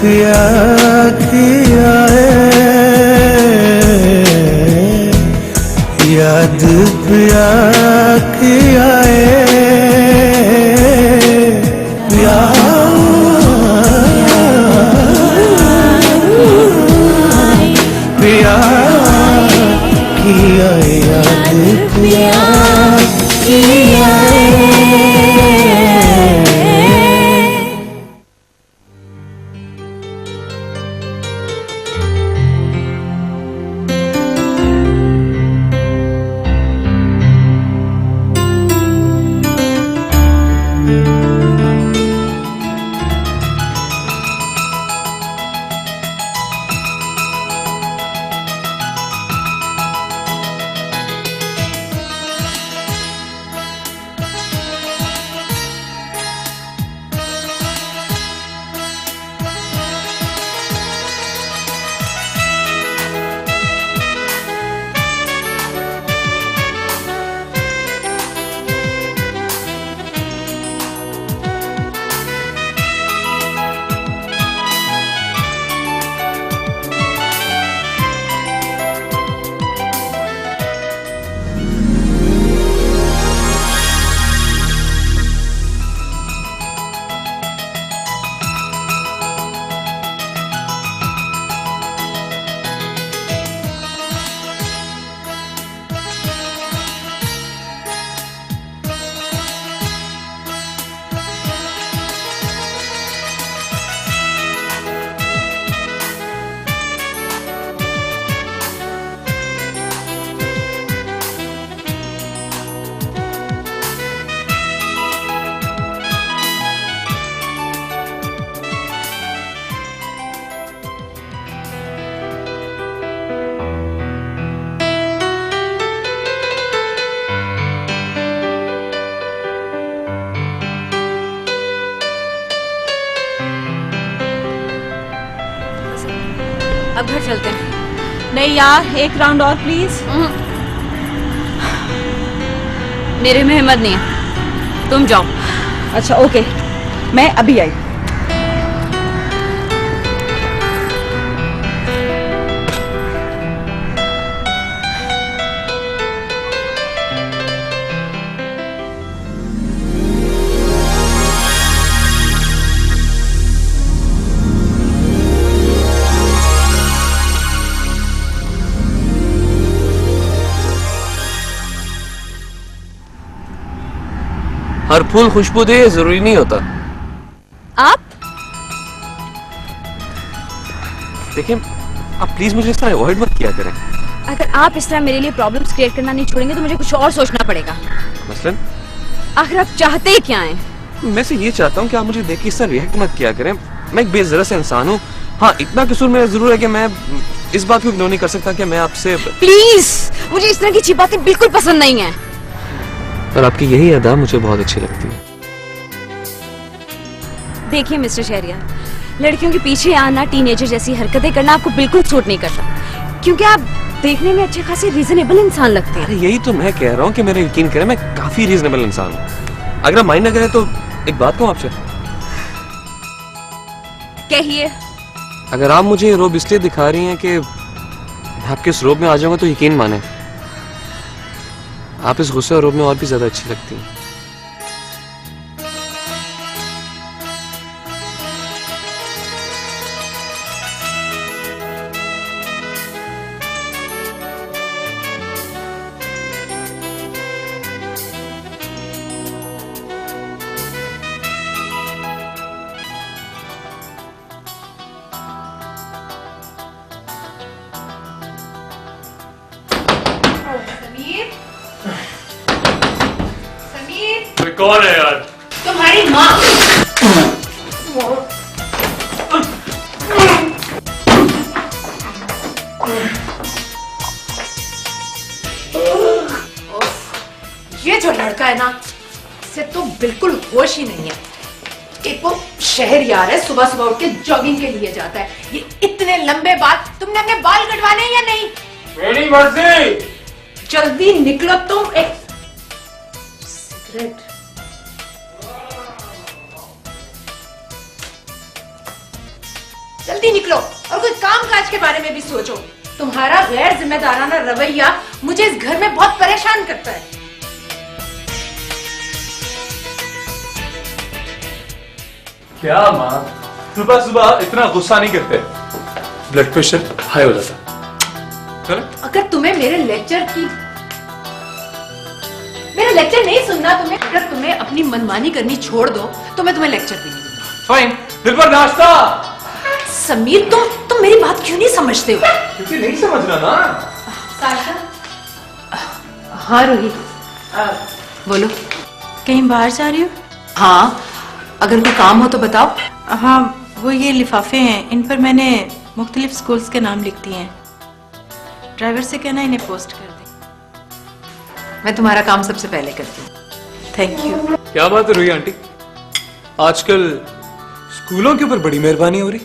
पिया किया याद पिया किया पिया किया याद पिया किया अब घर चलते हैं। नहीं यार, एक राउंड और प्लीज। मेरे में हिम्मत नहीं है, तुम जाओ। अच्छा ओके, मैं अभी आई। हर फूल खुशबू दे जरूरी नहीं होता। आप देखिए, आप प्लीज मुझे इस तरह अवॉइड मत किया करें। अगर आप इस तरह मेरे लिए प्रॉब्लम्स क्रिएट करना नहीं छोड़ेंगे तो मुझे कुछ और सोचना पड़ेगा। मसलन? आखिर आप चाहते ही क्या हैं? मैं से ये चाहता हूँ कि आप मुझे देख के इस तरह रिएक्ट मत किया करें। मैं एक बेजरा से इंसान हूँ। हाँ, इतना कसूर मेरा जरूर है कि मैं इस बात को इग्नोर नहीं कर सकता कि मैं आपसे। प्लीज, मुझे इस तरह की चीप बातें बिल्कुल पसंद नहीं है। और आपकी यही अदा मुझे बहुत अच्छी लगती है। देखिए मिस्टर शहरियार, लड़कियों के पीछे आना, टीनेजर जैसी हरकतें करना आपको बिल्कुल सूट नहीं करता, क्योंकि आप देखने में अच्छे खासे रीजनेबल इंसान लगते हैं। अरे यही तो मैं कह रहा हूँ कि मेरा यकीन करें, मैं काफी रीजनेबल इंसान हूँ। अगर आप माइंड न करें तो एक बात कहूँ आपसे। कहिए। अगर आप मुझे रोब इसलिए दिखा रही हैं कि मैं आपके इस रोब में आ जाऊंगा तो यकीन माने, आप इस गुस्से और रोब में और भी ज्यादा अच्छी लगती हैं। कौन है यार? तुम्हारी माँ। ये जो लड़का है ना, इसे तो बिल्कुल होश ही नहीं है। एक वो शहरयार है, सुबह सुबह उठ के जॉगिंग के लिए जाता है। ये इतने लंबे बाल, तुमने अपने बाल कटवाने हैं या नहीं? मेरी मर्जी। जल्दी निकलो तुम। एक सिगरेट। जल्दी निकलो और कोई काम काज के बारे में भी सोचो। तुम्हारा गैर जिम्मेदाराना रवैया मुझे इस घर में बहुत परेशान करता है। क्या माँ, सुबह सुबह इतना गुस्सा नहीं करते, ब्लड प्रेशर हाई हो जाता। चलो अगर तुम्हें मेरे लेक्चर नहीं सुनना, अगर तुम्हें अपनी मनमानी करनी छोड़ दो तो मैं तुम्हें लेक्चर भी नहीं दूंगा। फाइन, दिल पर नाश्ता। समीर तुम मेरी बात क्यों नहीं समझते हो? क्योंकि नहीं समझना ना। साशा। हाँ रूही, बोलो। कहीं बाहर जा रही हो? हाँ, अगर कोई काम हो तो बताओ। हाँ, वो ये लिफाफे हैं, इन पर मैंने मुख्तलिफ स्कूल्स के नाम लिख दिए हैं। ड्राइवर से कहना इन्हें पोस्ट कर दे। मैं तुम्हारा काम सबसे पहले करती हूँ। Thank you. क्या बात है रूही आंटी, आजकल स्कूलों के ऊपर बड़ी मेहरबानी हो रही।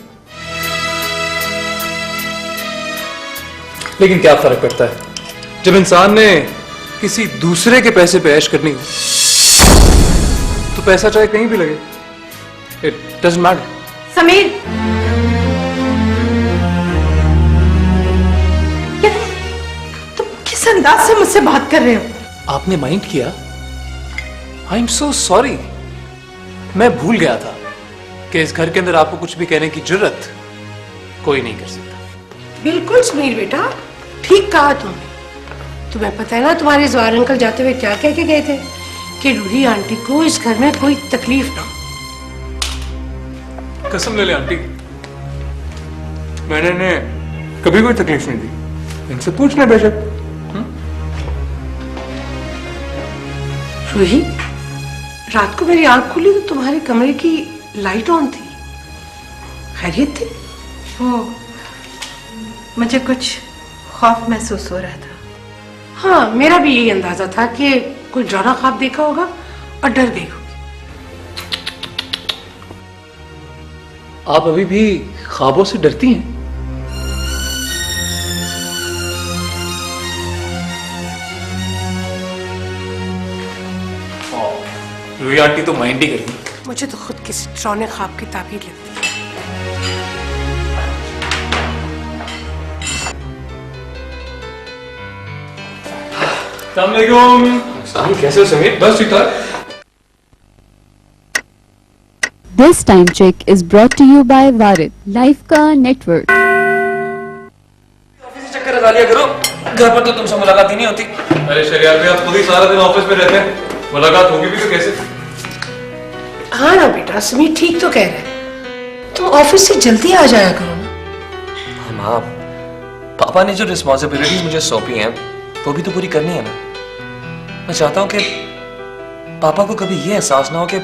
लेकिन क्या फर्क पड़ता है जब इंसान ने किसी दूसरे के पैसे पे ऐश करनी हो तो पैसा चाहे कहीं भी लगे, इट डजंट मैटर। समीर, तुम किस अंदाज से मुझसे बात कर रहे हो? आपने माइंड किया? आई एम सो सॉरी, मैं भूल गया था कि इस घर के अंदर आपको कुछ भी कहने की जरूरत कोई नहीं कर सकता। बिल्कुल समीर बेटा, ठीक कहा तुमने। तुम्हें पता है ना तुम्हारे जवार अंकल जाते हुए क्या कह के गए थे कि रूही आंटी को इस घर में कोई तकलीफ ना हो। कसम ले ले आंटी, मैंने इन्हें कभी कोई तकलीफ नहीं दी, इनसे पूछना बेशक। रूही, रात को मेरी आंख खुली तो तुम्हारे कमरे की लाइट ऑन थी, खैरियत थी? वो मुझे कुछ खौफ महसूस हो रहा था। हाँ, मेरा भी यही अंदाजा था कि कोई डरावना ख्वाब देखा होगा और डर गई होगी। आप अभी भी ख्वाबों से डरती हैं? रूही आंटी तो माइंड ही करेंगी। मुझे तो खुद किसी डरावने ख्वाब की ताबीर लगती है। अस्सलामुअलैकुम। कैसे हो समीर? बस ठीक ठाक। This time check is brought to you by Varid Life का नेटवर्क। ऑफिस से चक्कर लगा लिया करो, घर पर तो तुमसे मुलाकात ही नहीं होती। अरे शरियार भाई, आप खुद ही सारा दिन ऑफिस में रहते हैं, मुलाकात होगी भी तो कैसे? हाँ ना बेटा, समीर ठीक तो कह रहे हैं, तुम ऑफिस से जल्दी आ जाया करो ना। माँ, पापा ने जो रिस्पॉन्सिबिलिटीज मुझे सौंपी हैं वो भी तो पूरी करनी है ना। मैं चाहता हूँ कि पापा को कभी ये एहसास ना हो कि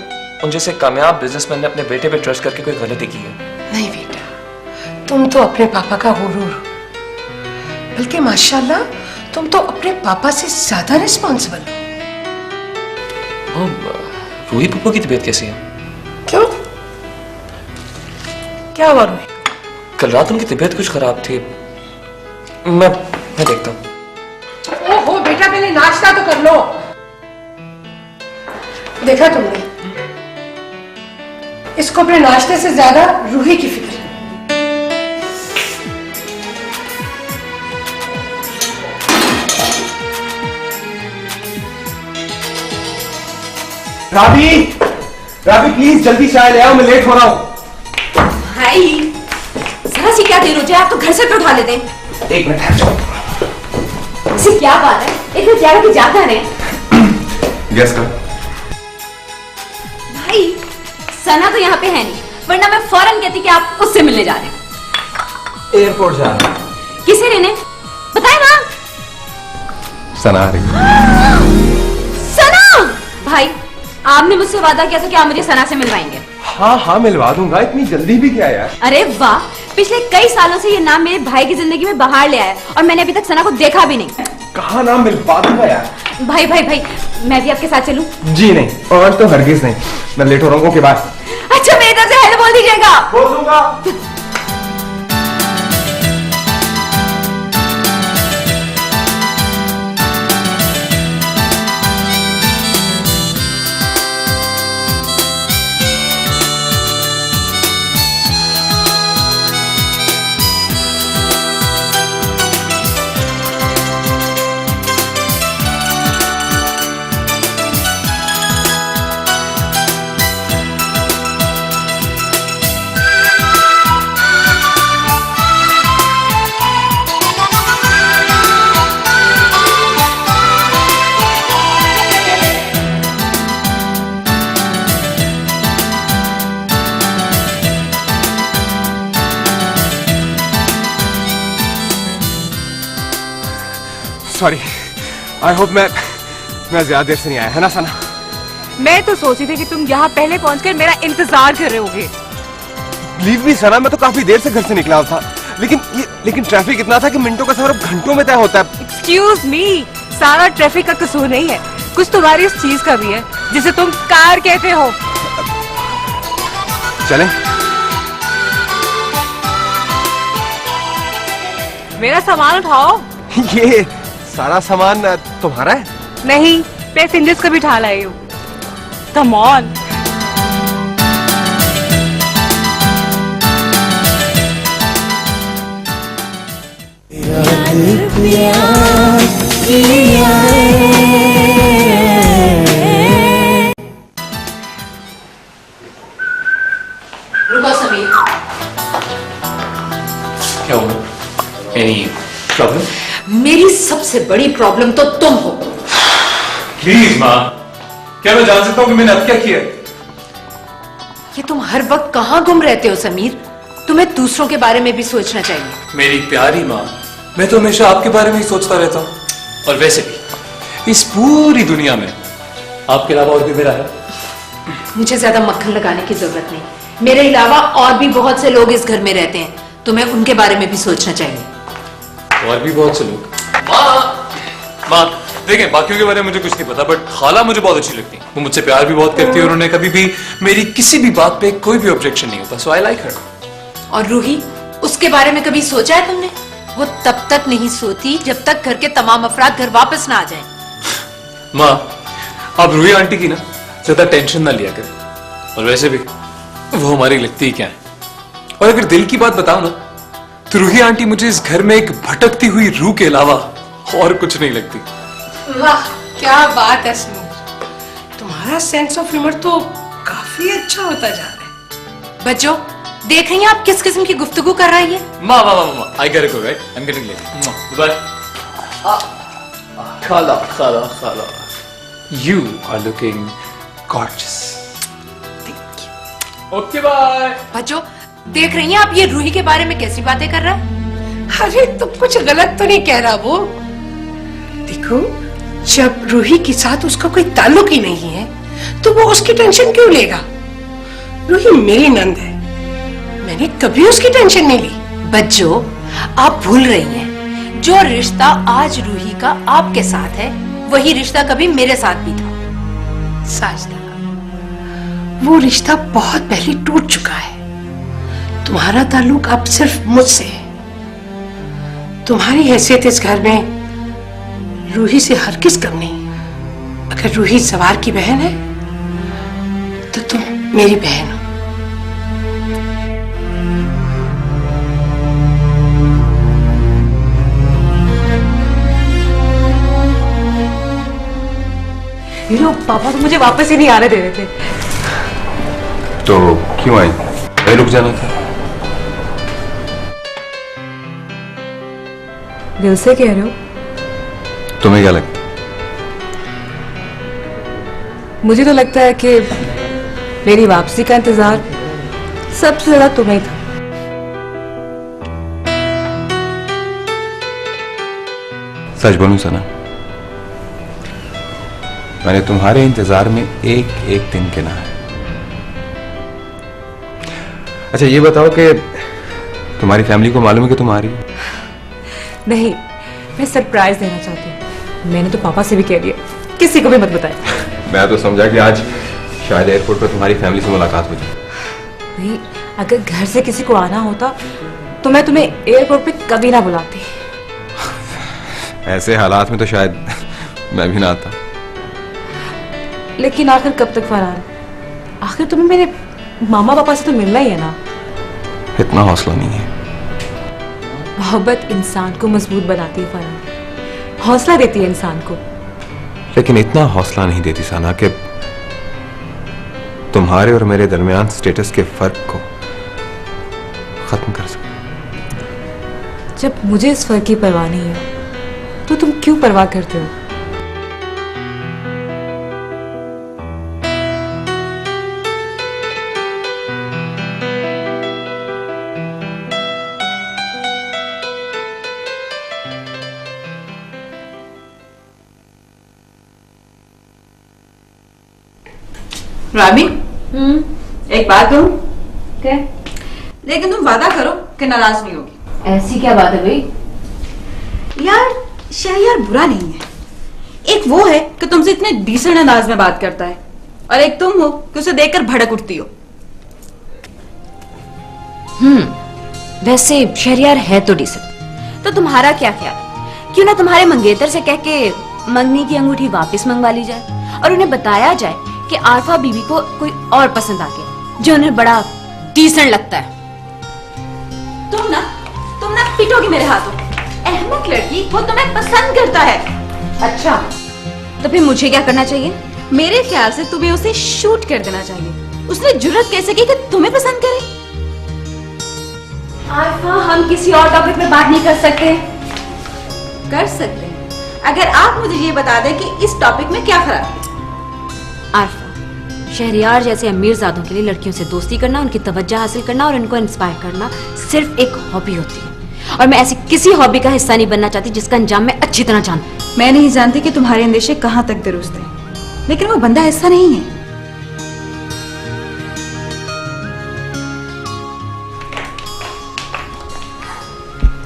उन जैसे कामयाब बिजनेसमैन ने अपने बेटे पे ट्रस्ट करके कोई गलती की है। नहीं बेटा, तुम तो अपने पापा का गुरूर हो, बल्कि माशाल्लाह तुम तो अपने पापा से ज्यादा रिस्पॉन्सिबल हो। रूही पप्पू की तबीयत कैसी है? क्यों, क्या हुआ रूही? कल रात उनकी तबीयत कुछ खराब थी, मैं देखता हूँ। ओहो बेटा, पहले नाश्ता तो कर लो। देखा तुमने, इसको अपने नाश्ते से ज्यादा रूही की फिक्र है। राबी, राबी प्लीज जल्दी चाय ले आओ, मैं लेट हो रहा हूँ। भाई, जरा सी क्या देर हो जाए, आप तो घर से तो उठा लेते हैं। एक मिनट ठहर जाओ। ऐसी क्या बात है, इतना ज्यादा की जाता है। यस कर। भाई, सना तो यहाँ पे है नहीं, वरना मैं फौरन कहती कि आप उससे मिलने जा रहे हैं। एयरपोर्ट जा रहा हूँ। किसे रहने बताए ना? सना आ रही। सना! भाई, आपने मुझसे वादा किया था कि आप मुझे सना से मिलवाएंगे। हाँ हाँ मिलवा दूंगा, इतनी जल्दी भी क्या यार। अरे वाह, पिछले कई सालों से ये नाम मेरे भाई की जिंदगी में बाहर ले आया और मैंने अभी तक सना को देखा भी नहीं। कहाँ नाम मिलवा दूंगा यार। भाई भाई भाई, मैं भी आपके साथ चलूं? जी नहीं, और तो हरगिज नहीं, मैं लेट हो रहा हूँ। Okay bye. अच्छा, मेरी तरफ से हेलो बोल दीजिएगा। बोल दूंगा। सॉरी। आई होप मैं ज्यादा देर से नहीं आया, है ना सना? मैं तो सोची थी कि तुम यहाँ पहले पहुंचकर मेरा इंतजार कर रहे होगे। लीव मी सना, मैं तो काफी देर से घर से निकला था, लेकिन ट्रैफिक इतना था कि मिनटों का सफर अब घंटों में तय होता है। एक्सक्यूज मी, सारा ट्रैफिक का कसूर नहीं है, कुछ तुम्हारी इस चीज का भी है जिसे तुम कार कहते हो। चलें? मेरा सामान उठाओ। ये सारा सामान तुम्हारा है? नहीं, पैसेंजर्स का भी उठा लाई हूँ। Come on. रुको समीर। क्या हुआ? Any problem? मेरी सबसे बड़ी प्रॉब्लम तो तुम हो। प्लीज माँ, क्या मैं जान सकता हूँ कि मैंने अब क्या किया? ये तुम हर वक्त कहाँ गुम रहते हो समीर? तुम्हें दूसरों के बारे में भी सोचना चाहिए। मेरी प्यारी माँ, मैं तो हमेशा आपके बारे में ही सोचता रहता हूँ। और वैसे भी इस पूरी दुनिया में आपके अलावा और भी मेरा है। मुझे ज्यादा मक्खन लगाने की जरूरत नहीं। मेरे अलावा और भी बहुत से लोग इस घर में रहते हैं, तुम्हें उनके बारे में भी सोचना चाहिए। और भी बहुत से लोग। माँ देखें, बाकियों के बारे में मुझे कुछ नहीं पता, बट खाला मुझे बहुत अच्छी लगती है। वो मुझसे प्यार भी बहुत करती है, उन्होंने कभी भी मेरी किसी भी बात पे कोई भी ऑब्जेक्शन नहीं होता। सो आई लाइक हर। और रूही, उसके बारे में कभी सोचा है तुमने? वो तब तक नहीं सोती जब तक घर के तमाम अफराद घर वापस ना आ जाएं। माँ, आप रूही आंटी की ना ज्यादा टेंशन ना लिया करें। और वैसे भी वो हमारी लगती ही क्या है। और अगर दिल की बात बताओ ना, तो रूही आंटी मुझे इस घर में एक भटकती हुई रूह के अलावा और कुछ नहीं लगती। वाह, क्या बात है समीर, तुम्हारा सेंस ऑफ ह्यूमर तो काफी अच्छा होता जा रहा है। बच्चों, देख रही हैं आप किस किस्म की गुफ्तगू कर रही है? माँ माँ माँ माँ, I get go, right? I am getting late. Bye. खाला खाला खाला, you are looking gorgeous. Okay bye. बच्चों, देख रही हैं आप ये रूही के बारे में कैसी बातें कर रहा है? अरे तुम कुछ गलत तो नहीं कह रहा वो? देखो, जब रूही के साथ उसका कोई ताल्लुक ही नहीं है तो वो उसकी टेंशन क्यों लेगा? रूही मेरी नंद है, मैंने कभी उसकी टेंशन नहीं ली। बच्चों, आप भूल रही हैं, जो रिश्ता आज रूही का आपके साथ है वही रिश्ता कभी मेरे साथ भी था। साजना, वो रिश्ता बहुत पहले टूट चुका है। तुम्हारा ताल्लुक अब सिर्फ मुझसे है। तुम्हारी हैसियत इस घर में रूही से हरगिज कम नहीं। अगर रूही सवार की बहन है तो तुम मेरी बहन हो। ये लोग पापा तो मुझे वापस ही नहीं आने दे रहे थे। तो क्यों आई? कहीं रुक जाना था। दिल से कह रहे हो? तुम्हें क्या लगता? मुझे तो लगता है कि मेरी वापसी का इंतजार सबसे ज्यादा तुम्हें ही था। सच बोलूं सना, मैंने तुम्हारे इंतजार में एक एक दिन गिना है। अच्छा ये बताओ कि तुम्हारी फैमिली को मालूम है कि तुम आ रही हो? नहीं, मैं सरप्राइज देना चाहती हूँ। मैंने तो पापा से भी कह दिया, किसी को भी मत बताए। मैं तो समझा कि आज शायद एयरपोर्ट पर तुम्हारी फैमिली से मुलाकात हो जाए। नहीं, अगर घर से किसी को आना होता तो मैं तुम्हें एयरपोर्ट पे कभी ना बुलाती। ऐसे हालात में तो शायद मैं भी ना आता। लेकिन आखिर कब तक फरहान? आखिर तुम्हें मेरे मामा पापा से तो मिलना ही है ना। इतना हौसला नहीं है। मोहब्बत इंसान को मजबूत बनाती है फरहान, हौसला देती है इंसान को। लेकिन इतना हौसला नहीं देती सना कि तुम्हारे और मेरे दरमियान स्टेटस के फर्क को खत्म कर सके। जब मुझे इस फर्क की परवाह नहीं है तो तुम क्यों परवाह करते हो? राबी, एक बात कहूं? क्या? लेकिन तुम वादा करो कि नाराज नहीं होगी। ऐसी क्या बात है भाई? यार शहरयार बुरा नहीं है। एक वो है कि तुमसे इतने डिसेंट अंदाज में बात करता है, और एक तुम हो कि उसे देखकर भड़क उठती हो। वैसे शहरयार है तो डिसेंट, तो तुम्हारा क्या ख्याल? क्यों ना तुम्हारे मंगेतर से कह के मंगनी की अंगूठी वापस मंगवा ली जाए और उन्हें बताया जाए कि आरफा बीबी को कोई और पसंद आ गया जो उन्हें बड़ा डिसेंट लगता है। तुम ना पिटोगी मेरे हाथों। अहमद लड़की वो तुम्हें पसंद करता है। अच्छा, तो फिर मुझे क्या करना चाहिए? मेरे ख्याल से तुम्हें उसे शूट कर देना चाहिए। उसने जुर्रत कैसे की कि तुम्हें पसंद करे? आरफा, हम किसी और टॉपिक पे बात नहीं कर सकते? कर सकते हैं, अगर आप मुझे ये बता दें कि इस टॉपिक में क्या खराब है। आरफा, शहरयार जैसे अमीरजादों के लिए लड़कियों से दोस्ती करना, उनकी तवज्जो हासिल करना और उनको इंस्पायर करना सिर्फ एक हॉबी होती है, और मैं ऐसी किसी हॉबी का हिस्सा नहीं बनना चाहती जिसका अंजाम मैं अच्छी तरह जानती हूं। मैं नहीं जानती कि तुम्हारे अंदेशे कहां तक दुरुस्त हैं, लेकिन वो बंदा ऐसा नहीं है।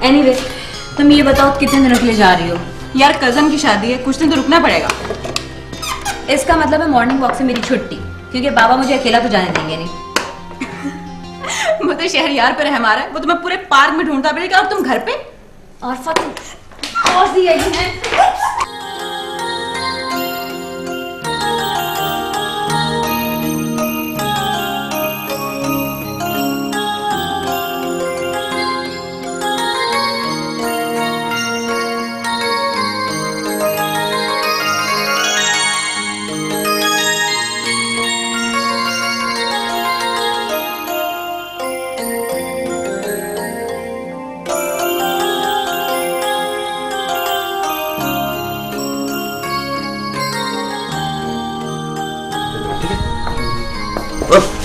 एनीवे, तुम ये बताओ कितने दिनों के लिए जा रही हो? यार कजन की शादी है, कुछ दिन तो रुकना पड़ेगा। इसका मतलब है मॉर्निंग वॉक से मेरी छुट्टी, क्योंकि बाबा मुझे अकेला तो जाने देंगे नहीं। वो तो शहरयार पे रहम आ रहा है, वो तुम्हें पूरे पार्क में ढूंढता फिरेगा और तुम घर पे। और और सी है।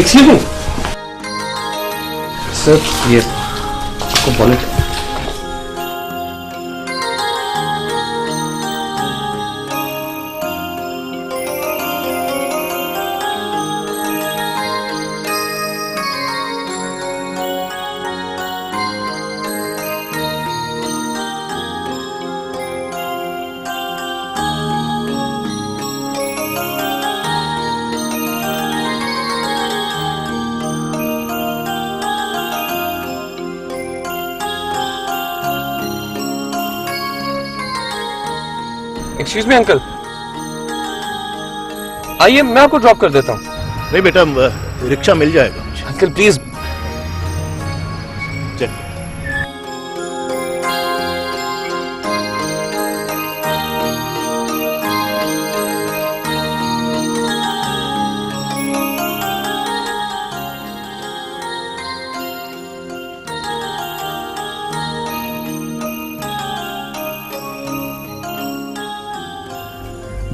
एक्सक्यूज मी सर, ये आपको वॉलेट। एक्सक्यूज मी अंकल, आइए मैं आपको ड्रॉप कर देता हूँ। नहीं बेटा, रिक्शा मिल जाएगा मुझे। Uncle please. चल।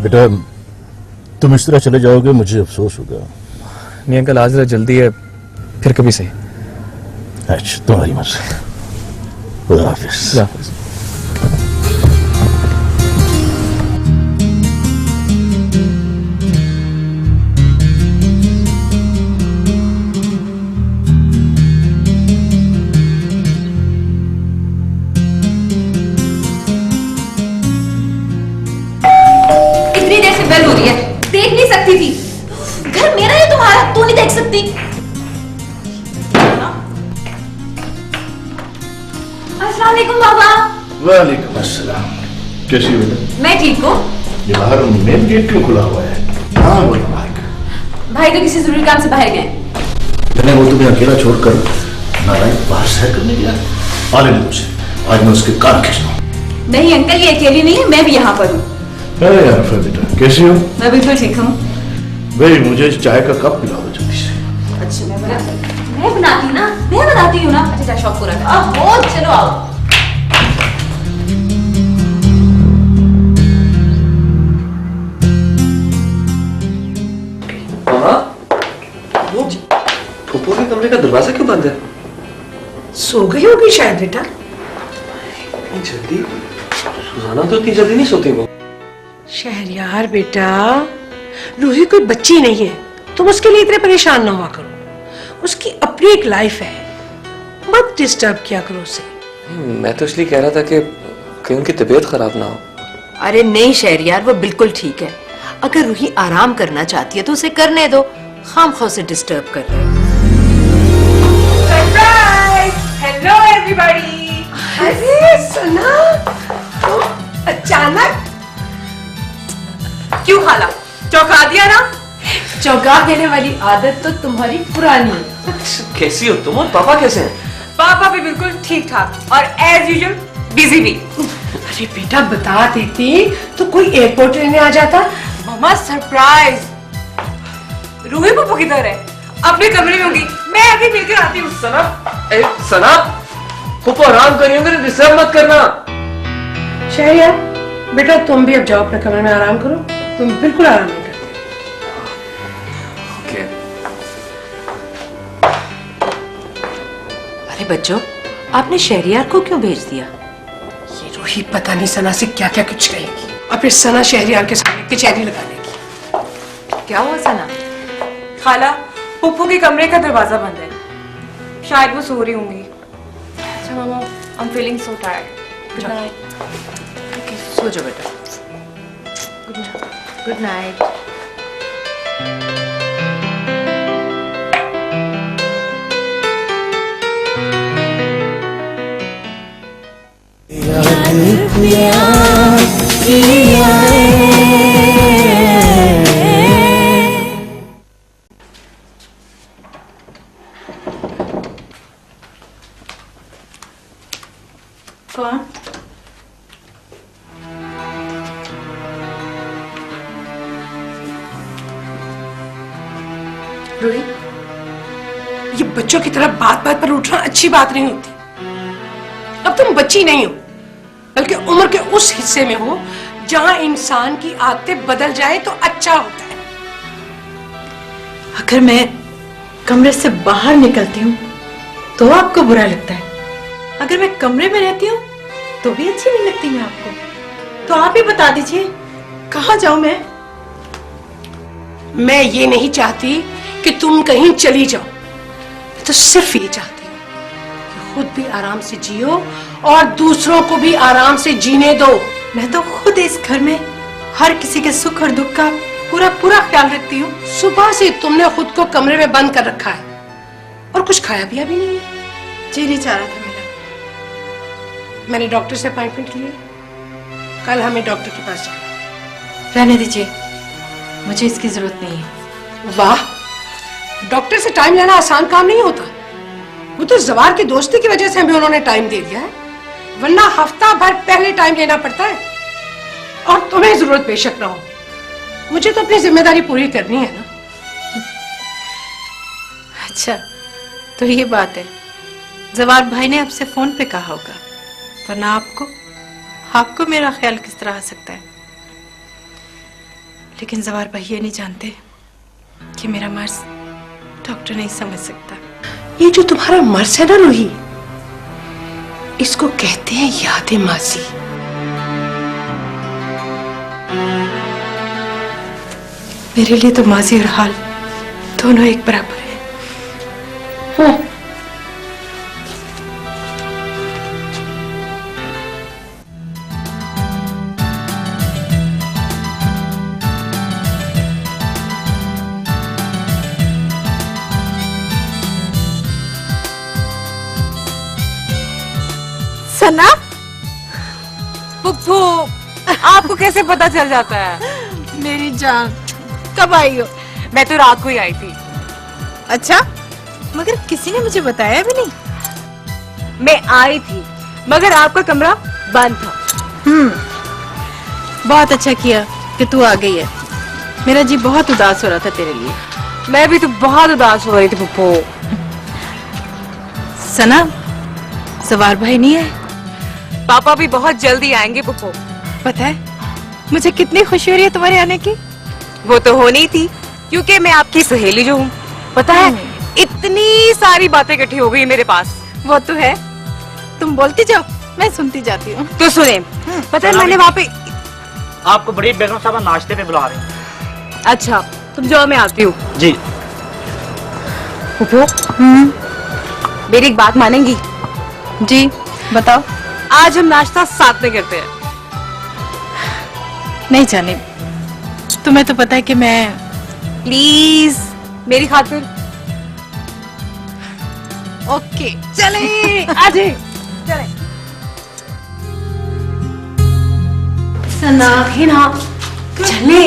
बेटा तुम इस तरह चले जाओगे, मुझे अफसोस होगा। नहीं अंकल, आज जरा जल्दी है, फिर कभी सही। अच्छा, तुम्हारी मर्जी। खुदा हाफिज। बेल हो रही है, देख नहीं सकती थी। घर मेरा है तुम्हारा, तू नहीं देख सकती? अस्सलाम वालेकुम बाबा। वालेकुम अस्सलाम। कैसी हो बेटा? मैं ठीक हूँ। ये बाहर मेन गेट क्यों खुला हुआ है? हाँ बोलो भाई। भाई तो किसी जरूरी काम से बाहर गए। मैंने वो तुम्हें अकेला छोड़कर नारायण बाहर सैर करने गया। आने दो मुझे, आज मैं उसके कान खींचूंगा। नहीं अंकल, ये अकेली नहीं है, मैं भी यहाँ पर हूँ। अरे यार बेटा, कैसी हो? मैं बिल्कुल ठीक हूँ। भाई मुझे चाय का कप पिला दो जल्दी से। अच्छा मैं बनाती हूँ ना। अच्छा शौक पूरा कर। चलो आओ। मामा, वो फूफू के कमरे का दरवाजा क्यों बंद है? सो गई होगी शायद बेटा। इतनी जल्दी? रोजाना तो इतनी जल्दी नहीं सोती वो। शहरयार बेटा, रूही कोई बच्ची नहीं है, तुम उसके लिए इतने परेशान ना हुआ करो। उसकी अपनी एक लाइफ है, मत डिस्टर्ब किया करो उसे। मैं तो इसलिए कह रहा था कि कहीं उनकी तबीयत खराब ना हो। अरे नहीं शहरयार, वो बिल्कुल ठीक है। अगर रूही आराम करना चाहती है तो उसे करने दो, खामखा उसे डिस्टर्ब कर रहे हो। सरप्राइज! Hello everybody. अरे सना, तो अचानक क्यों खाला, चौंका दिया ना? चौंका देने वाली आदत तो तुम्हारी पुरानी है। कैसी हो तुम और पापा कैसे हैं? पापा भी बिल्कुल ठीक ठाक और एज यूजुअल बिजी भी। अरे बेटा बता देती तो कोई एयरपोर्ट लेने आ जाता। मम्मा सरप्राइज। रूही पप्पू किधर है? अपने कमरे में होगी, मैं अभी मिलकर आती हूँ। सना, पप्पू आराम करिए, डिस्टर्ब मत करना। शहरयार बेटा तुम भी अब जाओ अपने कमरे में आराम करो, तुम बिल्कुल आराम नहीं करते। ओके। अरे बच्चों, आपने शहरयार को क्यों भेज दिया? ये रूही पता नहीं सना से क्या क्या कुछ कहेगी और फिर सना शहरयार के सामने कचहरी लगा देगी। क्या हुआ सना? खाला, पप्पू के कमरे का दरवाजा बंद है, शायद वो सो रही होंगी। अच्छा मामा, I am feeling so tired. Good night. सो जाओ बेटा। Good night. याद प्यार किया कौन? रूही, ये बच्चों की तरह बात बात पर उठना अच्छी बात नहीं होती। अब तुम बच्ची नहीं हो, बल्कि उम्र के उस हिस्से में हो जहां इंसान की आदतें बदल जाए तो अच्छा होता है। अगर मैं कमरे से बाहर निकलती हूँ तो आपको बुरा लगता है, अगर मैं कमरे में रहती हूँ तो भी अच्छी नहीं लगती मैं आपको। तो आप ही बता दीजिए कहाँ जाऊं मैं? मैं ये नहीं चाहती कि तुम कहीं चली जाओ, मैं तो सिर्फ ये चाहती हूँ कि खुद भी आराम से जियो और दूसरों को भी आराम से जीने दो। मैं तो खुद इस घर में हर किसी के सुख और दुख का पूरा पूरा ख्याल रखती हूँ। सुबह से तुमने खुद को कमरे में बंद कर रखा है और कुछ खाया पिया भी नहीं है। जी नहीं चाह रहा था मेरा। मैंने डॉक्टर से अपॉइंटमेंट ली है, कल हमें डॉक्टर के पास जाना। रहने दीजिए, मुझे इसकी जरूरत नहीं है। वाह, डॉक्टर से टाइम लेना आसान काम नहीं होता। वो तो जवार की दोस्ती की वजह से हमें उन्होंने टाइम दे दिया है, वरना हफ्ता भर पहले टाइम लेना पड़ता है। और तुम्हें जरूरत बेशक ना हो, मुझे तो अपनी जिम्मेदारी पूरी करनी है ना। अच्छा, तो ये बात है। जवार भाई ने आपसे फोन पे कहा होगा, वरना आपको मेरा ख्याल किस तरह आ सकता है। लेकिन जवार भाई ये नहीं जानते कि मेरा मर्ज डॉक्टर नहीं समझ सकता। ये जो तुम्हारा मर्ज है ना रूही, इसको कहते हैं यादें माजी। मेरे लिए तो माजी और हाल दोनों एक बराबर है। हाँ। सना, पुप्पू, आपको कैसे पता चल जाता है? मेरी जान, कब आई हो? मैं तो रात को ही आई थी। अच्छा, मगर किसी ने मुझे बताया भी नहीं। मैं आई थी, मगर आपका कमरा बंद था। बहुत अच्छा किया कि तू आ गई है। मेरा जी बहुत उदास हो रहा था तेरे लिए। मैं भी तो बहुत उदास हो रही थी पुप्पू। सना, जवार भाई नहीं है? पापा भी बहुत जल्दी आएंगे पुप्पू। पता है मुझे कितनी खुशी हो रही है तुम्हारे आने की। वो तो होनी थी, क्योंकि मैं आपकी सहेली जो हूँ। पता है, इतनी सारी बातें इकट्ठी हो गई मेरे पास। वो तो है, तुम बोलती जाओ, मैं सुनती जाती हूँ। तो सुने, पता है मैंने वहाँ पे आपको बड़ी बेगम साहब नाश्ते पे बुला रहे हैं। अच्छा, तुम जाओ, मैं आती हूँ। जी। फूफो, मेरी एक बात मानेंगी? जी बताओ। आज हम नाश्ता साथ में करते हैं। नहीं जाने, तुम्हें तो पता है कि मैं प्लीज मेरी खातिर। ओके चले आज ही चले। सना हिना चले।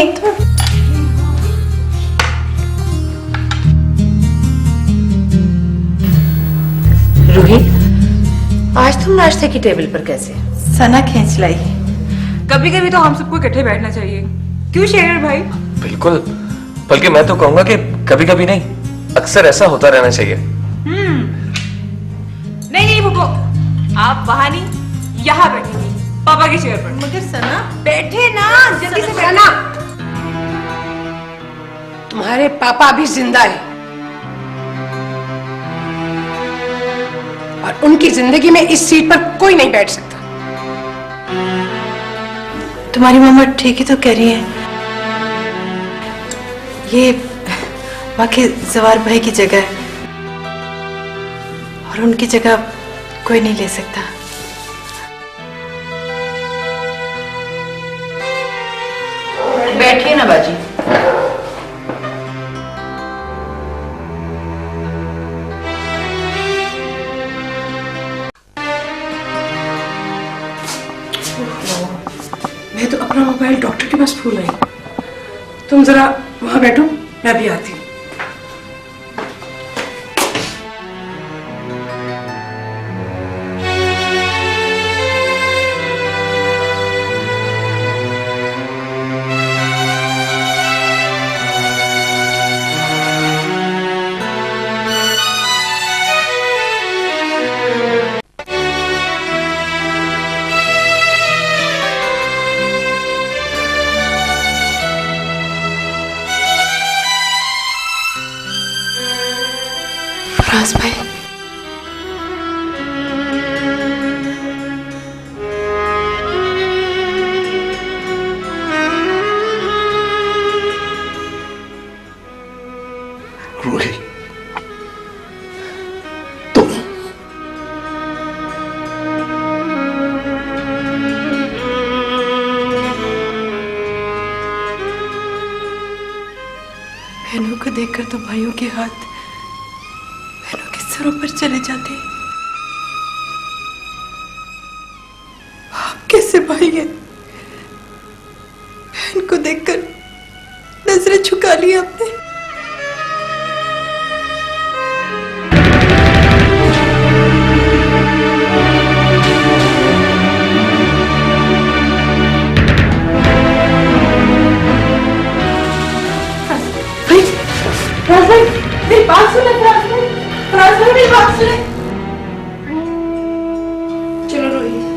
रोहित, आज तुम नाश्ते की टेबल पर कैसे? सना खींच लाई। कभी कभी तो हम सबको इकट्ठे बैठना चाहिए, क्यों शेरर भाई? बिल्कुल, बल्कि मैं तो कहूंगा कि कभी कभी नहीं, अक्सर ऐसा होता रहना चाहिए। नहीं नहीं फूफो, आप वहां नहीं, यहाँ बैठेंगी पापा की चेयर पर। मगर सना बैठे ना, जल्दी से सना, तुम्हारे पापा अभी जिंदा है और उनकी जिंदगी में इस सीट पर कोई नहीं बैठ सकता। तुम्हारी मम्मा ठीक ही तो कह रही है। ये वहाँ के जवार भाई की जगह है और उनकी जगह कोई नहीं ले सकता। बैठिए ना बाजी। मैं तो अपना मोबाइल डॉक्टर के पास भूल आई। तुम जरा वहां बैठो, मैं भी आती हूँ। फराज भाई, रूही, तुम बहनों को देखकर तो भाइयों के हाथ बहनों के सरों पर चले जाते हैं। आप कैसे भाई हैं? बहन को देखकर नजरें झुका ली आपने। फराज भाई, मेरी बात सुने। फराज भाई, फराज भाई, मेरी बात सुने। चलो रोहित।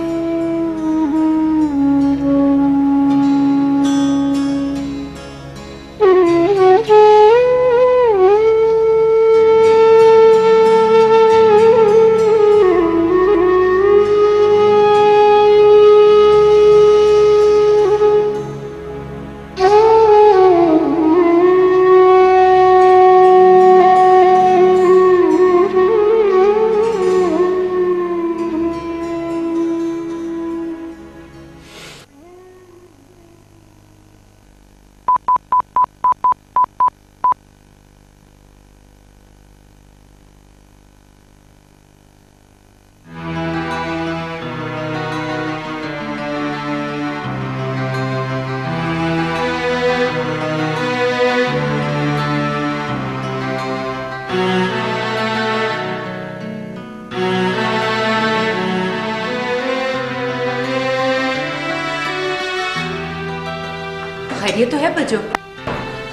खैरियत तो है बच्चों?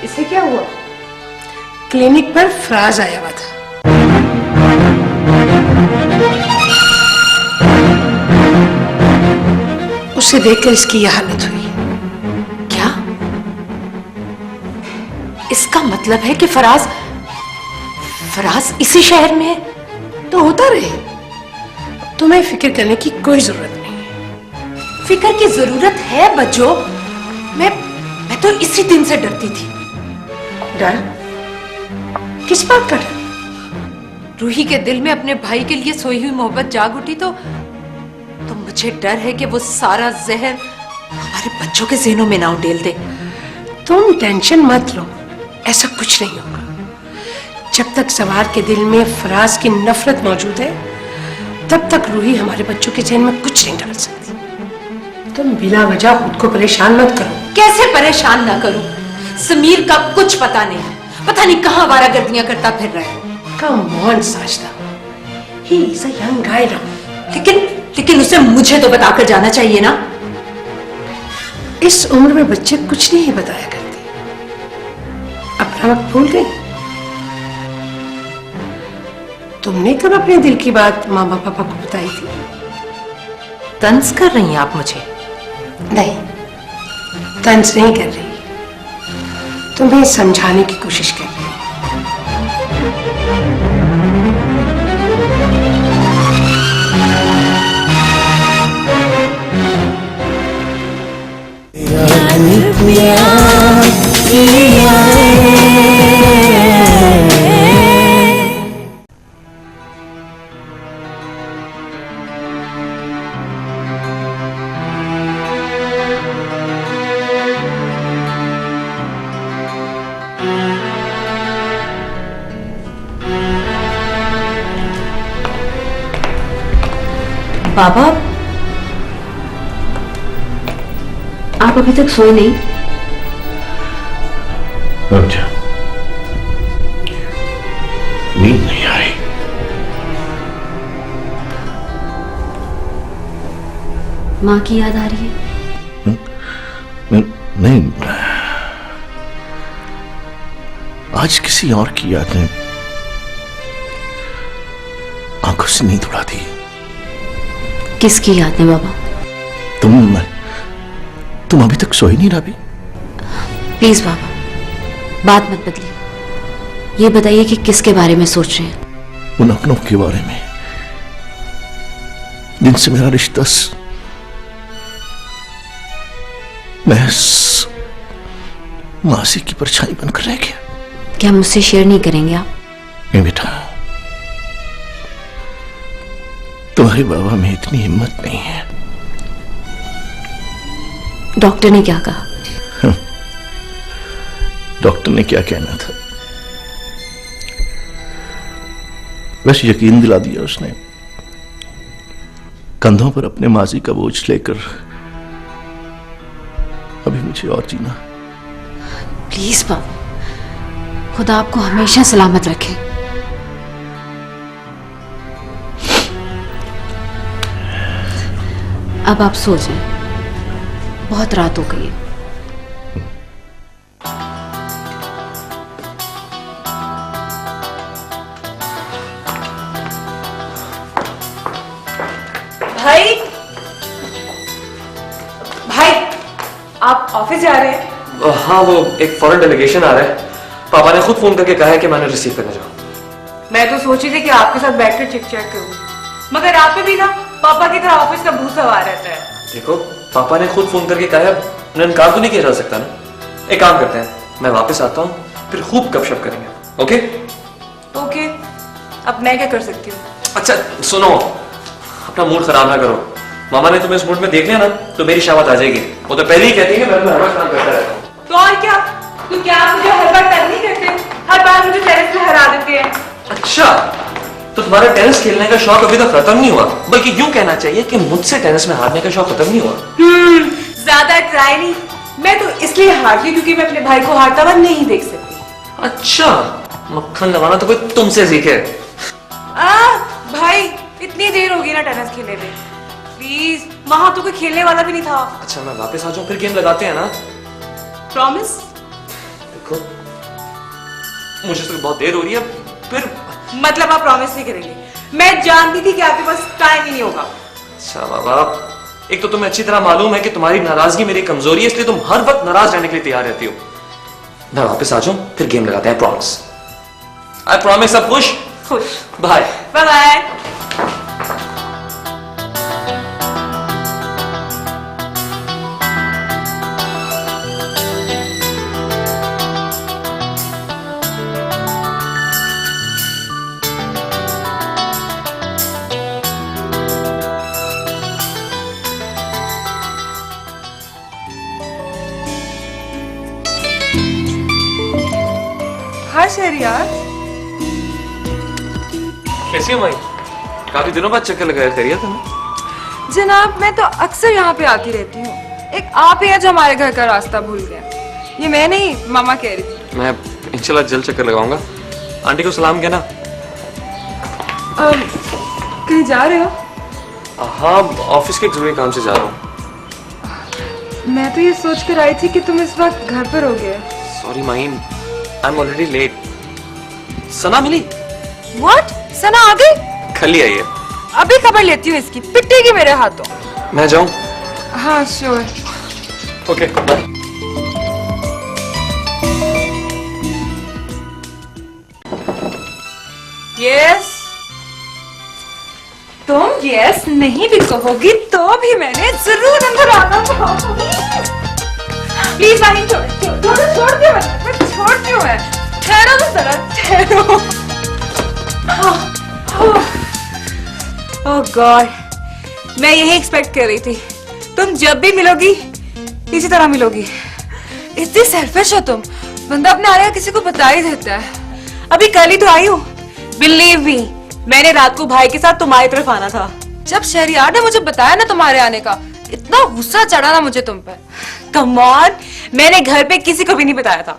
इससे क्या हुआ? क्लिनिक पर फराज आया हुआ था। उसे देखकर इसकी यह हालत हुई। क्या? इसका मतलब है कि फराज इसी शहर में है? तो होता रहे, तुम्हें फिक्र करने की कोई जरूरत नहीं। फिक्र की जरूरत है बच्चों। मैं तो इसी दिन से डरती थी। डर? किस बात का डर? रूही के दिल में अपने भाई के लिए सोई हुई मोहब्बत जाग उठी तो मुझे डर है कि वो सारा जहर हमारे बच्चों के ज़हनों में ना उडेल दे। तुम टेंशन मत लो, ऐसा कुछ नहीं होगा। जब तक सवार के दिल में फराज की नफरत मौजूद है तब तक रूही हमारे बच्चों के जहन में कुछ नहीं डाल सकती। तुम बिना वजह खुद को परेशान मत करो। कैसे परेशान ना करूं? समीर का कुछ पता नहीं, पता नहीं कहां आवारागर्दियां करता फिर रहा है। Come on Sajda, he is a young guy now. लेकिन उसे मुझे तो बताकर जाना चाहिए ना। इस उम्र में बच्चे कुछ नहीं बताया करते। अपना वक्त भूल गई? तुमने कब अपने दिल की बात मामा पापा को बताई थी? तंज कर रही हैं आप मुझे? नहीं, तंज नहीं कर रही, तुम्हें समझाने की कोशिश कर रही। बाबा, आप अभी तक सोए नहीं? अच्छा, नींद नहीं आ रही। माँ की याद आ रही है? नहीं, आज किसी और की याद ने आंखों से नींद उड़ा दी। किसकी याद है बाबा? तुम अभी तक सोई नहीं रही? प्लीज बाबा, बात मत बदलिए। ये बताइए कि किसके बारे में सोच रहे हैं? उन अपनों के बारे में जिनसे मेरा रिश्ता महज मासी की परछाई बनकर रह गया। क्या मुझसे शेयर नहीं करेंगे आप? नहीं बेटा, तुम्हारे बाबा में इतनी हिम्मत नहीं है। डॉक्टर ने क्या कहा? डॉक्टर ने क्या कहना था, बस यकीन दिला दिया उसने। कंधों पर अपने माजी का बोझ लेकर अभी मुझे और जीना। प्लीज बाबा, खुदा आपको हमेशा सलामत रखे। अब आप सो जाएं, बहुत रात हो गई है। भाई, आप ऑफिस जा रहे हैं? हाँ, वो एक फॉरेन डेलीगेशन आ रहा है। पापा ने खुद फोन करके कहा है कि मैंने रिसीव करने जाऊँ। मैं तो सोची थी कि आपके साथ बैठकर चिक चैक करूं, मगर आप पे भी ना पापा की तरह ऑफिस का भूत सवार रहता है। देखो, पापा ने खुद फोन करके कहा है, उन्हें इनकार तो नहीं किया जा सकता ना। एक काम करते हैं, मैं वापस आता हूँ, फिर खूब गपशप करेंगे। ओके? ओके, अब मैं क्या कर सकती हूँ? अच्छा सुनो, अपना मूड खराब ना करो। मामा ने तुम्हें इस मूड में देख लिया ना तो मेरी शामत आ जाएगी। वो तो पहले ही कहती है कि मैं हर वक्त काम करता रहता हूँ। तो और क्या? तो क्या आप मुझे हर बार तंग नहीं करते? हर बार मुझे टेरेस पे हरा देते हैं। अच्छा, तो तुम्हारा टेनिस खेलने का शौक अभी तक खत्म नहीं हुआ, बल्कि यूं कहना चाहिए कि मुझसे टेनिस में हारने का शौक खत्म नहीं हुआ। ज्यादा ट्राई नहीं, मैं तो इसलिए हारती क्योंकि मैं अपने भाई को हारता हुआ नहीं देख सकती। अच्छा, मक्खन लगाना तो कोई तुमसे सीखे। भाई, इतनी देर होगी ना टेनिस खेले में, प्लीज। वहां तो कोई खेलने वाला भी नहीं था। अच्छा, मैं वापस आ जाऊं, फिर गेम लगाते हैं ना? प्रॉमिस? देखो, मुझे तो बहुत देर हो रही है, फिर मतलब आप प्रॉमिस नहीं करेंगे? मैं जानती थी कि आपके पास टाइम ही नहीं होगा। अच्छा बाबा, एक तो तुम्हें अच्छी तरह मालूम है कि तुम्हारी नाराजगी मेरी कमजोरी है, इसलिए तुम हर वक्त नाराज रहने के लिए तैयार रहती हो। मैं वापस आ जाऊं, फिर गेम लगाते हैं। प्रॉमिस? I promise. अब खुश? खुश। Bye bye bye. Hi Shahryar. कैसी हो माई? काफी दिनों बाद चक्कर लगाया, खैरियत है ना? जनाब मैं तो अक्सर यहाँ पे आती रहती हूँ। एक आप ही है जो हमारे घर का रास्ता भूल गए। ये मैं नहीं, मामा कह रही थी। मैं इंशाल्लाह जल्द चक्कर लगाऊंगा। आंटी को सलाम कहना। कहीं जा रहे हो? हाँ, ऑफिस के एक जरूरी काम से जा रहा हूँ। मैं तो ये सोच कर आई थी कि तुम इस वक्त घर पर होगे। Sorry Maheen, I am already late. Sana मिली? व्हाट? सना आ गई? कल ही आई है। अभी खबर लेती हूँ इसकी, पिटेगी मेरे हाथों। मैं जाऊँ? हाँ श्योर। Okay bye. यस, तुम यस नहीं भी कहोगी तो भी मैंने जरूर अंदर आना था। प्लीज नहीं छोड़ दियो, मैं छोड़ती हूँ। ठहरो तो जरा, ठहरो। ओह गॉड, मैं यही एक्सपेक्ट कर रही थी। तुम जब भी मिलोगी इसी तरह मिलोगी। इतनी सेल्फिश हो तुम, बंदा अपने आने का किसी को बता ही देता है। अभी कल ही तो आई हूँ। बिलीव मी, मैंने रात को भाई के साथ तुम्हारी तरफ आना था। जब शहरियार ने मुझे बताया ना तुम्हारे आने का, इतना गुस्सा चढ़ा ना मुझे तुम पर। कम ऑन, मैंने घर पे किसी को भी नहीं बताया था,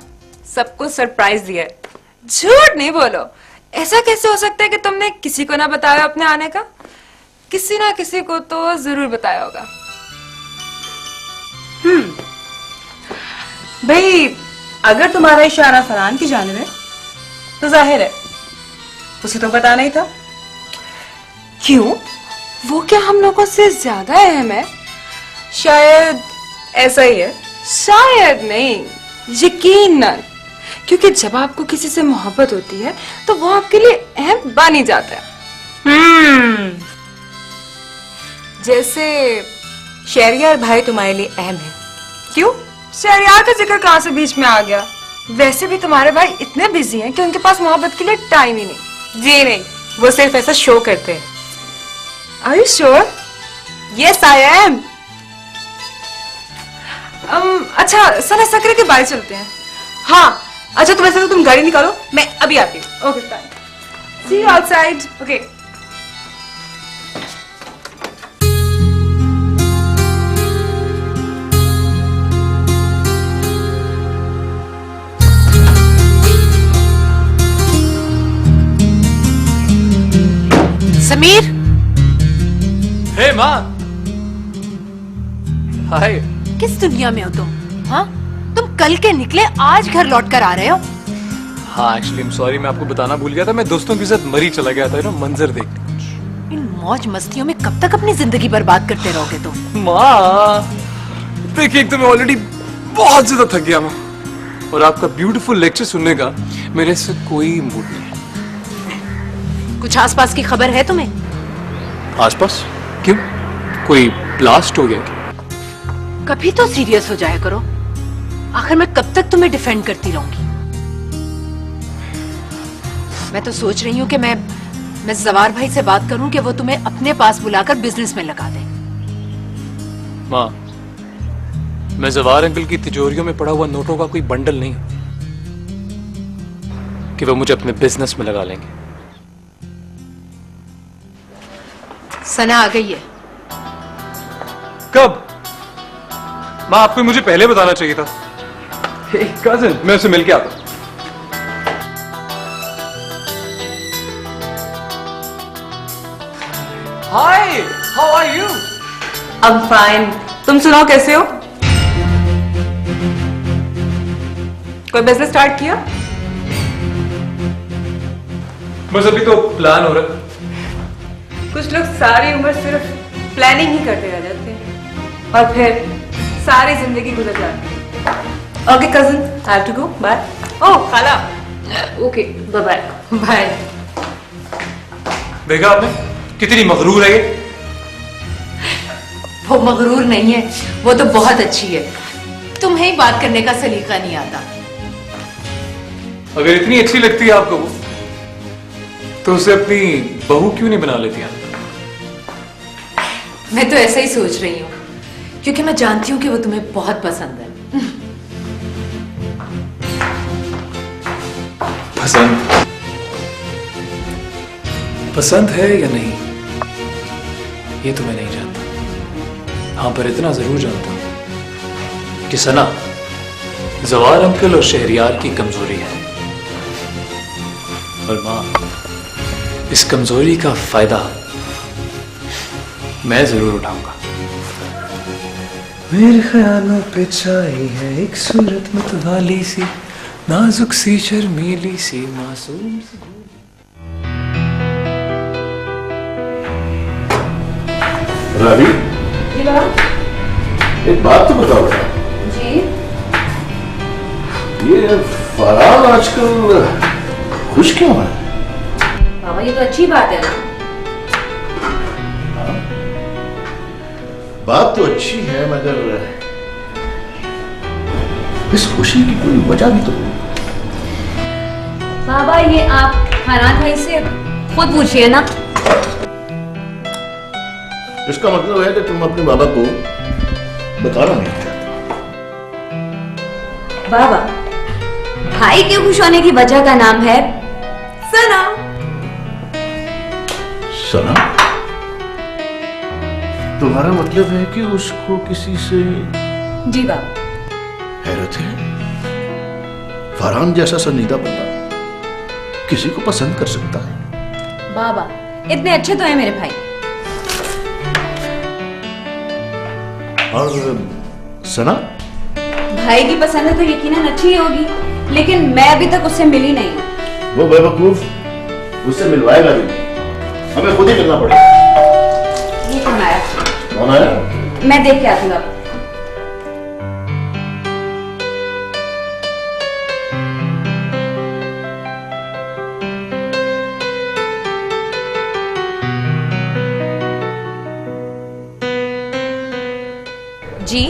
सबको सरप्राइज दिया है। झूठ नहीं बोलो, ऐसा कैसे हो सकता है कि तुमने किसी को ना बताया अपने आने का? किसी ना किसी को तो जरूर बताया होगा। भाई, अगर तुम्हारा इशारा फरहान की जानिब है तो जाहिर है उसे तो पता नहीं था। क्यों? वो क्या हम लोगों से ज्यादा अहम है? शायद ऐसा ही है। शायद नहीं, यकीनन। क्योंकि जब आपको किसी से मोहब्बत होती है तो वो आपके लिए अहम बन ही जाता है। जैसे शहरियार भाई तुम्हारे लिए अहम है। क्यों? शहरियार का जिक्र कहां से बीच में आ गया? वैसे भी तुम्हारे भाई इतने बिजी हैं कि उनके पास मोहब्बत के लिए टाइम ही नहीं। जी नहीं, वो सिर्फ ऐसा शो करते हैं। Are you sure? Yes, I am. अच्छा, सना सकरे के बाहर चलते हैं। हाँ, अच्छा तुम ऐसा तो तुम गाड़ी निकालो, मैं अभी आती हूँ। Okay bye. See you outside. Okay. Sameer, हे माँ। हाय। किस दुनिया में हो तुम? हाँ, तुम कल के निकले, आज घर लौट कर आ रहे हो? हाँ, एक्चुअली आई एम सॉरी, मैं आपको बताना भूल गया था। मैं दोस्तों के साथ मरी चला गया था, मंजर देखने। इन मौज मस्तियों में कब तक अपनी जिंदगी बर्बाद करते रहोगे तुम? माँ, देखिए, एक तो मैं ऑलरेडी बहुत ज्यादा थक गया माँ, और आपका ब्यूटीफुल लेक्चर सुनने का मेरे से कोई मूड नहीं है। कुछ आसपास की खबर है तुम्हें? आसपास? क्यों? कोई ब्लास्ट हो गया क्या? कभी तो सीरियस हो जाया करो। आखिर मैं कब तक तुम्हें डिफेंड करती रहूंगी? मैं तो सोच रही हूँ कि मैं जवार भाई से बात करूं कि वो तुम्हें अपने पास बुलाकर बिजनेस में लगा दे। माँ, मैं जवार अंकल की तिजोरियों में पड़ा हुआ नोटों का कोई बंडल नहीं कि वो मुझे अपने बिजनेस में लगा लेंगे। सना आ गई है। कब? माँ, आपको मुझे पहले बताना चाहिए था। कजिन, मैं उसे मिलके आता हूं। Hi, how are you? I'm fine. तुम सुनाओ, कैसे हो? कोई बिजनेस स्टार्ट किया? बस अभी तो प्लान हो रहा है। कुछ लोग सारी उम्र सिर्फ प्लानिंग ही करते रह जाते हैं और फिर सारी जिंदगी गुजर जाती है। Okay cousin, I have to go, bye. Oh खाला, ओके बाय बाय बाय। देखा आपने कितनी मगरूर है ये? वो मगरूर नहीं है, वो तो बहुत अच्छी है। तुम्हें ही बात करने का सलीका नहीं आता। अगर इतनी अच्छी लगती है आपको वो, तो उसे अपनी बहू क्यों नहीं बना लेती आप? मैं तो ऐसा ही सोच रही हूँ, क्योंकि मैं जानती हूँ कि वो तुम्हें बहुत पसंद है। पसंद है या नहीं ये तो मैं नहीं जानता। हाँ, पर इतना जरूर जानता हूं कि सना जवार अंकल और शहरियार की कमजोरी है, और मां इस कमजोरी का फायदा मैं जरूर उठाऊंगा। मेरे ख्यालों पे छाई है एक सूरत मतवाली सी, नाजुक सी शर्मीली सी मासूम सी। रावी, एक बात तो बताओ बेटा। जी। ये फरहान आजकल खुश क्यों है? बाबा ये तो अच्छी बात है ना। बात तो अच्छी है, मगर इस खुशी की कोई वजह भी तो नहीं। बाबा ये आप फरहान भाई से खुद पूछिए ना। इसका मतलब है कि तुम अपने बाबा को बताना नहीं चाहते। बाबा, भाई के खुश होने की वजह का नाम है सना। सना? तुम्हारा मतलब है कि उसको किसी से? जी बाबा। हैरत है, फरहान जैसा संजीदा बंदा किसी को पसंद कर सकता है। बाबा इतने अच्छे तो है मेरे भाई। और सना? भाई की पसंद है तो यकीनन अच्छी ही होगी, लेकिन मैं अभी तक उससे मिली नहीं हूँ। वो बेवकूफ उससे मिलवाएगा भी नहीं, हमें खुद ही मिलना पड़ेगा। ये कौन आया? कौन आया? मैं देख के आती हूँ। जी